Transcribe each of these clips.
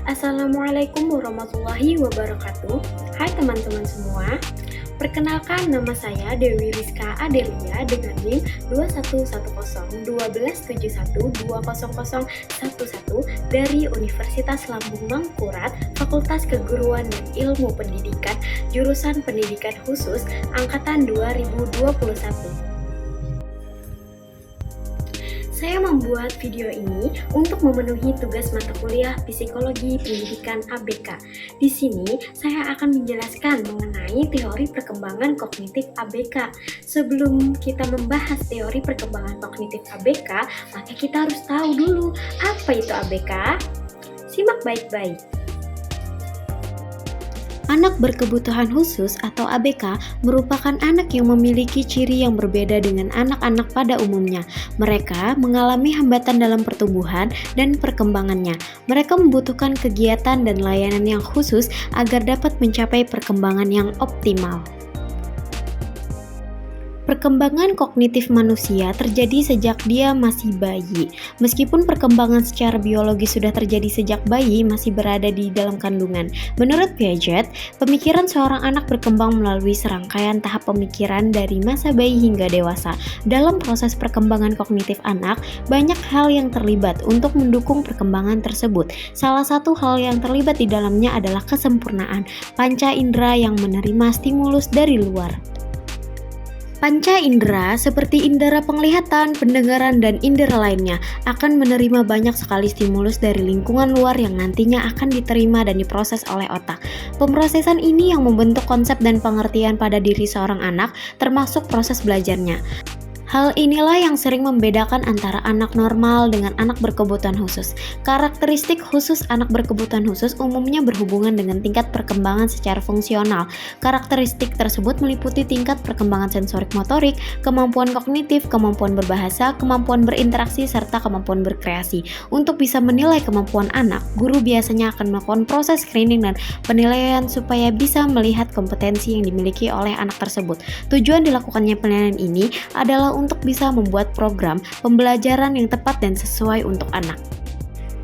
Assalamualaikum warahmatullahi wabarakatuh. Hai teman-teman semua. Perkenalkan, nama saya Dewi Rizka Adelia dengan NIM 21101271200011 dari Universitas Lambung Mangkurat, Fakultas Keguruan dan Ilmu Pendidikan, Jurusan Pendidikan Khusus, Angkatan 2021. Saya membuat video ini untuk memenuhi tugas mata kuliah Psikologi Pendidikan ABK. Di sini saya akan menjelaskan mengenai teori perkembangan kognitif ABK. Sebelum kita membahas teori perkembangan kognitif ABK, maka kita harus tahu dulu apa itu ABK. Simak baik-baik. Anak berkebutuhan khusus atau ABK merupakan anak yang memiliki ciri yang berbeda dengan anak-anak pada umumnya. Mereka mengalami hambatan dalam pertumbuhan dan perkembangannya. Mereka membutuhkan kegiatan dan layanan yang khusus agar dapat mencapai perkembangan yang optimal. Perkembangan kognitif manusia terjadi sejak dia masih bayi. Meskipun perkembangan secara biologis sudah terjadi sejak bayi masih berada di dalam kandungan. Menurut Piaget, pemikiran seorang anak berkembang melalui serangkaian tahap pemikiran dari masa bayi hingga dewasa. Dalam proses perkembangan kognitif anak, banyak hal yang terlibat untuk mendukung perkembangan tersebut. Salah satu hal yang terlibat di dalamnya adalah kesempurnaan panca indera yang menerima stimulus dari luar. Panca indera seperti indera penglihatan, pendengaran, dan indera lainnya akan menerima banyak sekali stimulus dari lingkungan luar yang nantinya akan diterima dan diproses oleh otak. Pemrosesan ini yang membentuk konsep dan pengertian pada diri seorang anak, termasuk proses belajarnya. Hal inilah yang sering membedakan antara anak normal dengan anak berkebutuhan khusus. Karakteristik khusus anak berkebutuhan khusus umumnya berhubungan dengan tingkat perkembangan secara fungsional. Karakteristik tersebut meliputi tingkat perkembangan sensorik motorik, kemampuan kognitif, kemampuan berbahasa, kemampuan berinteraksi, serta kemampuan berkreasi. Untuk bisa menilai kemampuan anak, guru biasanya akan melakukan proses screening dan penilaian supaya bisa melihat kompetensi yang dimiliki oleh anak tersebut. Tujuan dilakukannya penilaian ini adalah untuk bisa membuat program pembelajaran yang tepat dan sesuai untuk anak.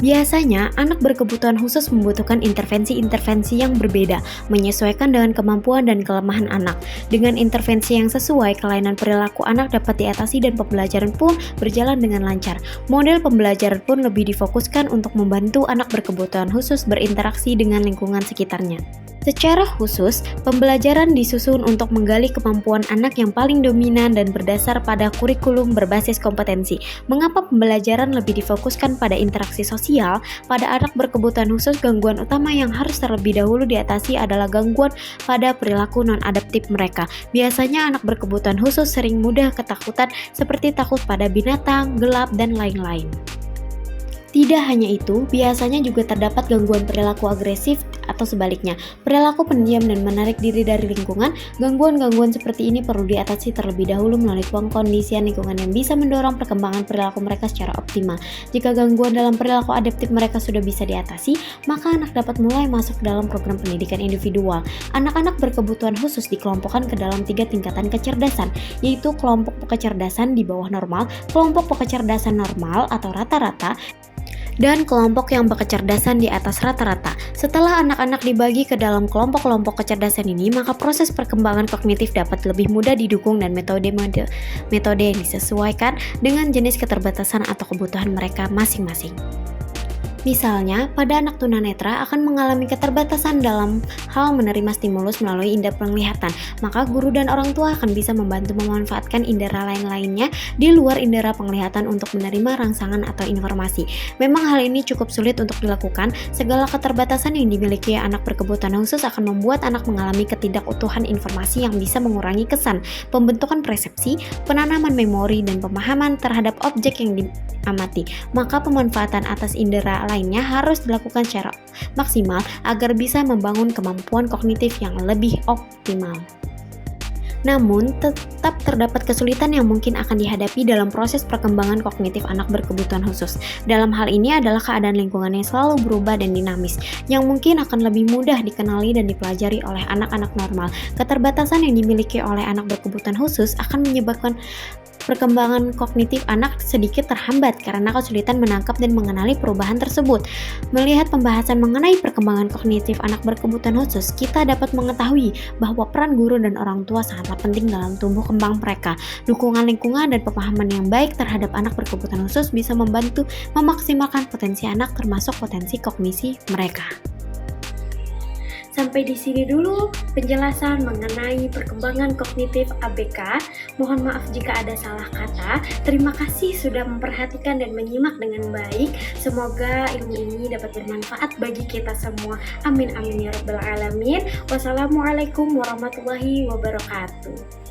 Biasanya, anak berkebutuhan khusus membutuhkan intervensi-intervensi yang berbeda, menyesuaikan dengan kemampuan dan kelemahan anak. Dengan intervensi yang sesuai, kelainan perilaku anak dapat diatasi dan pembelajaran pun berjalan dengan lancar. Model pembelajaran pun lebih difokuskan untuk membantu anak berkebutuhan khusus berinteraksi dengan lingkungan sekitarnya. Secara khusus, pembelajaran disusun untuk menggali kemampuan anak yang paling dominan dan berdasar pada kurikulum berbasis kompetensi. Mengapa pembelajaran lebih difokuskan pada interaksi sosial? Pada anak berkebutuhan khusus, gangguan utama yang harus terlebih dahulu diatasi adalah gangguan pada perilaku non-adaptif mereka. Biasanya anak berkebutuhan khusus sering mudah ketakutan seperti takut pada binatang, gelap, dan lain-lain. Tidak hanya itu, biasanya juga terdapat gangguan perilaku agresif atau sebaliknya, perilaku pendiam dan menarik diri dari lingkungan. Gangguan-gangguan seperti ini perlu diatasi terlebih dahulu melalui pengkondisian lingkungan yang bisa mendorong perkembangan perilaku mereka secara optimal. Jika gangguan dalam perilaku adaptif mereka sudah bisa diatasi, maka anak dapat mulai masuk dalam program pendidikan individual. Anak-anak berkebutuhan khusus dikelompokkan ke dalam 3 tingkatan kecerdasan, yaitu kelompok kecerdasan di bawah normal, kelompok kecerdasan normal atau rata-rata, dan kelompok yang berkecerdasan di atas rata-rata. Setelah anak-anak dibagi ke dalam kelompok-kelompok kecerdasan ini, maka proses perkembangan kognitif dapat lebih mudah didukung dan metode yang disesuaikan dengan jenis keterbatasan atau kebutuhan mereka masing-masing. Misalnya, pada anak tunanetra akan mengalami keterbatasan dalam hal menerima stimulus melalui indera penglihatan, maka guru dan orang tua akan bisa membantu memanfaatkan indera lain-lainnya di luar indera penglihatan untuk menerima rangsangan atau informasi. Memang hal ini cukup sulit untuk dilakukan. Segala keterbatasan yang dimiliki anak berkebutuhan khusus akan membuat anak mengalami ketidakutuhan informasi yang bisa mengurangi kesan, pembentukan persepsi, penanaman memori, dan pemahaman terhadap objek yang diamati. Maka pemanfaatan atas indera lainnya harus dilakukan secara maksimal agar bisa membangun kemampuan kognitif yang lebih optimal. Namun, tetap terdapat kesulitan yang mungkin akan dihadapi dalam proses perkembangan kognitif anak berkebutuhan khusus. Dalam hal ini adalah keadaan lingkungan yang selalu berubah dan dinamis, yang mungkin akan lebih mudah dikenali dan dipelajari oleh anak-anak normal. Keterbatasan yang dimiliki oleh anak berkebutuhan khusus akan menyebabkan perkembangan kognitif anak sedikit terhambat karena kesulitan menangkap dan mengenali perubahan tersebut. Melihat pembahasan mengenai perkembangan kognitif anak berkebutuhan khusus, kita dapat mengetahui bahwa peran guru dan orang tua sangatlah penting dalam tumbuh kembang mereka. Dukungan lingkungan dan pemahaman yang baik terhadap anak berkebutuhan khusus bisa membantu memaksimalkan potensi anak termasuk potensi kognisi mereka. Sampai di sini dulu penjelasan mengenai perkembangan kognitif ABK. Mohon maaf jika ada salah kata. Terima kasih sudah memperhatikan dan menyimak dengan baik. Semoga ilmu ini dapat bermanfaat bagi kita semua. Amin amin ya rabbal alamin. Wassalamualaikum warahmatullahi wabarakatuh.